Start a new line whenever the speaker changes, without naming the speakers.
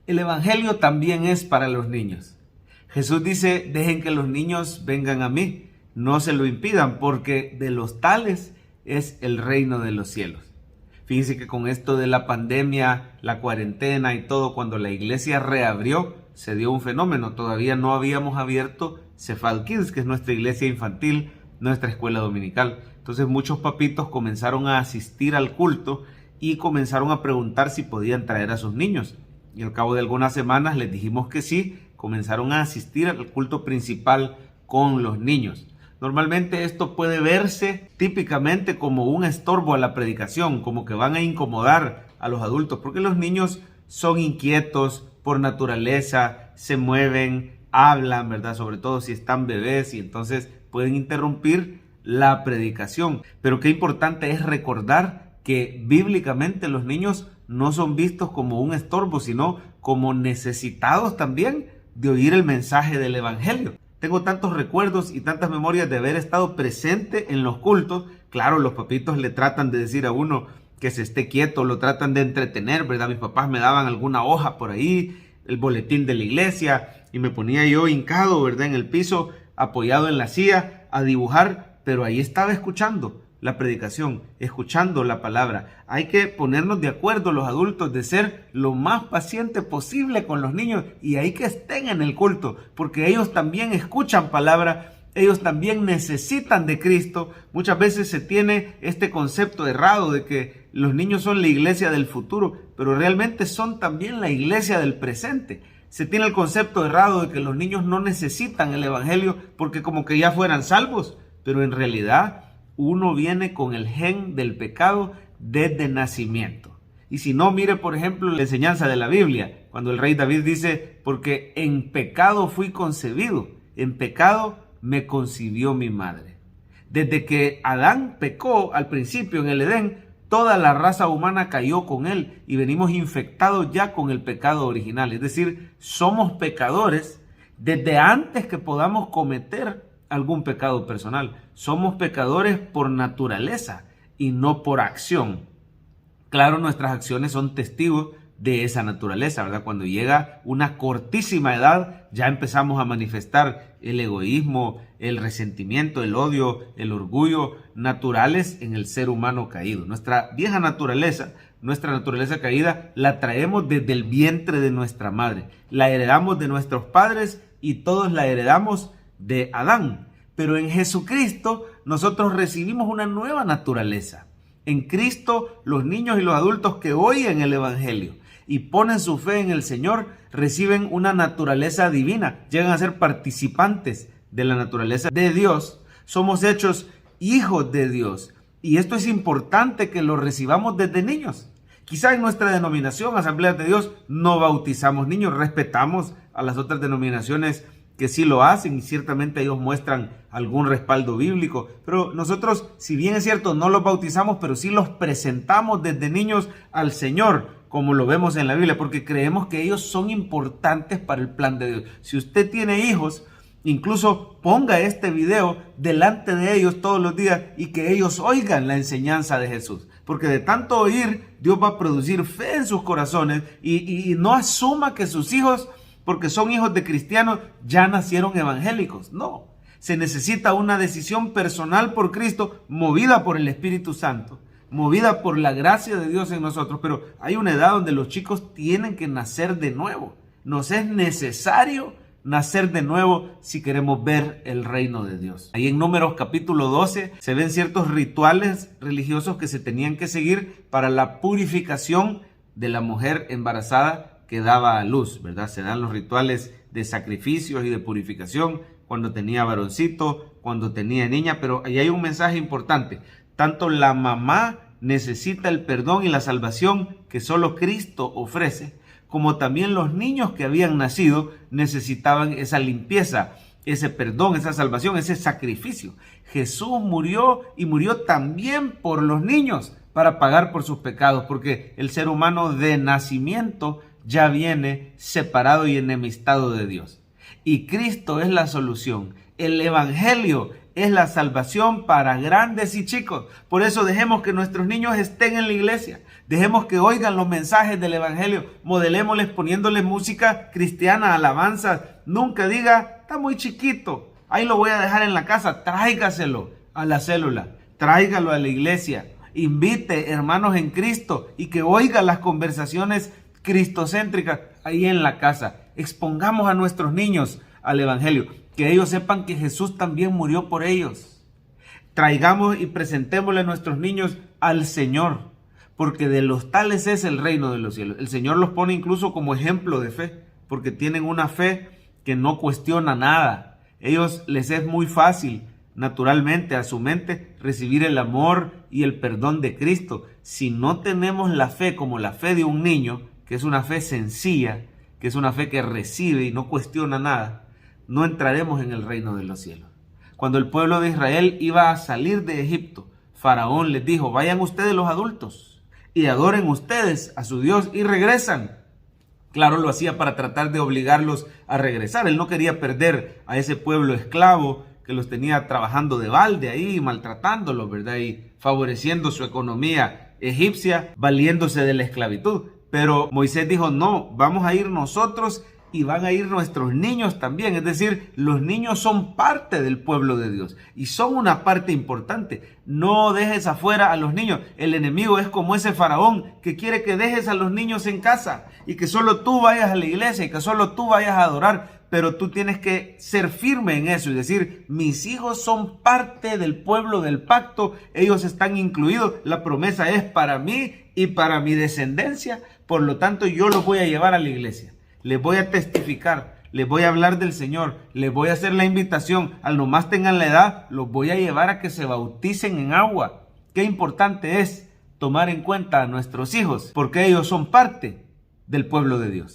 El Evangelio también es para los niños. Jesús dice, dejen que los niños vengan a mí, no se lo impidan, porque de los tales es el reino de los cielos. Fíjense que con esto de la pandemia, la cuarentena y todo, cuando la iglesia reabrió, se dio un fenómeno. Todavía no habíamos abierto Cephal Kids, que es nuestra iglesia infantil, nuestra escuela dominical. Entonces muchos papitos comenzaron a asistir al culto y comenzaron a preguntar si podían traer a sus niños. Y al cabo de algunas semanas les dijimos que sí, comenzaron a asistir al culto principal con los niños. Normalmente esto puede verse típicamente como un estorbo a la predicación, como que van a incomodar a los adultos, porque los niños son inquietos por naturaleza, se mueven, hablan, ¿verdad? Sobre todo si están bebés, y entonces pueden interrumpir la predicación. Pero qué importante es recordar que bíblicamente los niños no son vistos como un estorbo, sino como necesitados también de oír el mensaje del Evangelio. Tengo tantos recuerdos y tantas memorias de haber estado presente en los cultos. Claro, los papitos le tratan de decir a uno que se esté quieto, lo tratan de entretener, ¿verdad? Mis papás me daban alguna hoja por ahí, el boletín de la iglesia, y me ponía yo hincado, ¿verdad? En el piso, apoyado en la silla, a dibujar, pero ahí estaba escuchando la predicación, escuchando la palabra. Hay que ponernos de acuerdo los adultos de ser lo más paciente posible con los niños, y hay que estén en el culto, porque ellos también escuchan palabra, ellos también necesitan de Cristo. Muchas veces se tiene este concepto errado de que los niños son la iglesia del futuro, pero realmente son también la iglesia del presente. Se tiene el concepto errado de que los niños no necesitan el Evangelio porque como que ya fueran salvos, pero en realidad uno viene con el gen del pecado desde nacimiento. Y si no, mire por ejemplo la enseñanza de la Biblia, cuando el rey David dice, porque en pecado fui concebido, en pecado me concibió mi madre. Desde que Adán pecó al principio en el Edén, toda la raza humana cayó con él y venimos infectados ya con el pecado original. Es decir, somos pecadores desde antes que podamos cometer algún pecado personal. Somos pecadores por naturaleza y no por acción. Claro, nuestras acciones son testigos de esa naturaleza, ¿verdad? Cuando llega una cortísima edad, ya empezamos a manifestar el egoísmo, el resentimiento, el odio, el orgullo, naturales en el ser humano caído. Nuestra vieja naturaleza, nuestra naturaleza caída, la traemos desde el vientre de nuestra madre. La heredamos de nuestros padres y todos la heredamos de Adán. Pero en Jesucristo nosotros recibimos una nueva naturaleza. En Cristo, los niños y los adultos que oyen el Evangelio y ponen su fe en el Señor, reciben una naturaleza divina, llegan a ser participantes de la naturaleza de Dios. Somos hechos hijos de Dios, y esto es importante que lo recibamos desde niños. Quizá en nuestra denominación, Asamblea de Dios, no bautizamos niños, respetamos a las otras denominaciones que sí lo hacen y ciertamente ellos muestran algún respaldo bíblico, pero nosotros, si bien es cierto, no los bautizamos, pero sí los presentamos desde niños al Señor, como lo vemos en la Biblia, porque creemos que ellos son importantes para el plan de Dios. Si usted tiene hijos, incluso ponga este video delante de ellos todos los días y que ellos oigan la enseñanza de Jesús, porque de tanto oír, Dios va a producir fe en sus corazones, y no asuma que sus hijos, porque son hijos de cristianos, ya nacieron evangélicos. No, se necesita una decisión personal por Cristo, movida por el Espíritu Santo, movida por la gracia de Dios en nosotros. Pero hay una edad donde los chicos tienen que nacer de nuevo. Nos es necesario nacer de nuevo si queremos ver el reino de Dios. Ahí en Números capítulo 12 se ven ciertos rituales religiosos que se tenían que seguir para la purificación de la mujer embarazada que daba a luz, ¿verdad? Se dan los rituales de sacrificios y de purificación cuando tenía varoncito, cuando tenía niña, pero ahí hay un mensaje importante. Tanto la mamá necesita el perdón y la salvación que solo Cristo ofrece, como también los niños que habían nacido necesitaban esa limpieza, ese perdón, esa salvación, ese sacrificio. Jesús murió, y murió también por los niños para pagar por sus pecados, porque el ser humano de nacimiento ya viene separado y enemistado de Dios. Y Cristo es la solución. El Evangelio es la salvación para grandes y chicos. Por eso dejemos que nuestros niños estén en la iglesia. Dejemos que oigan los mensajes del evangelio. Modelémosles poniéndoles música cristiana, alabanzas. Nunca diga, está muy chiquito, ahí lo voy a dejar en la casa. Tráigaselo a la célula, tráigalo a la iglesia. Invite hermanos en Cristo y que oiga las conversaciones cristocéntricas ahí en la casa. Expongamos a nuestros niños al evangelio, que ellos sepan que Jesús también murió por ellos. Traigamos y presentémosle a nuestros niños al Señor, porque de los tales es el reino de los cielos. El Señor los pone incluso como ejemplo de fe, porque tienen una fe que no cuestiona nada. Ellos les es muy fácil, naturalmente, a su mente, recibir el amor y el perdón de Cristo. Si no tenemos la fe como la fe de un niño, que es una fe sencilla, que es una fe que recibe y no cuestiona nada, no entraremos en el reino de los cielos. Cuando el pueblo de Israel iba a salir de Egipto, Faraón les dijo, vayan ustedes los adultos y adoren ustedes a su Dios y regresan. Claro, lo hacía para tratar de obligarlos a regresar. Él no quería perder a ese pueblo esclavo que los tenía trabajando de balde ahí, maltratándolos, ¿verdad? Y favoreciendo su economía egipcia, valiéndose de la esclavitud. Pero Moisés dijo, no, vamos a ir nosotros y van a ir nuestros niños también. Es decir, los niños son parte del pueblo de Dios y son una parte importante. No dejes afuera a los niños. El enemigo es como ese faraón que quiere que dejes a los niños en casa y que solo tú vayas a la iglesia y que solo tú vayas a adorar. Pero tú tienes que ser firme en eso y decir, mis hijos son parte del pueblo del pacto, ellos están incluidos, la promesa es para mí y para mi descendencia, por lo tanto yo los voy a llevar a la iglesia, les voy a testificar, les voy a hablar del Señor, les voy a hacer la invitación, al nomás tengan la edad, los voy a llevar a que se bauticen en agua. Qué importante es tomar en cuenta a nuestros hijos, porque ellos son parte del pueblo de Dios.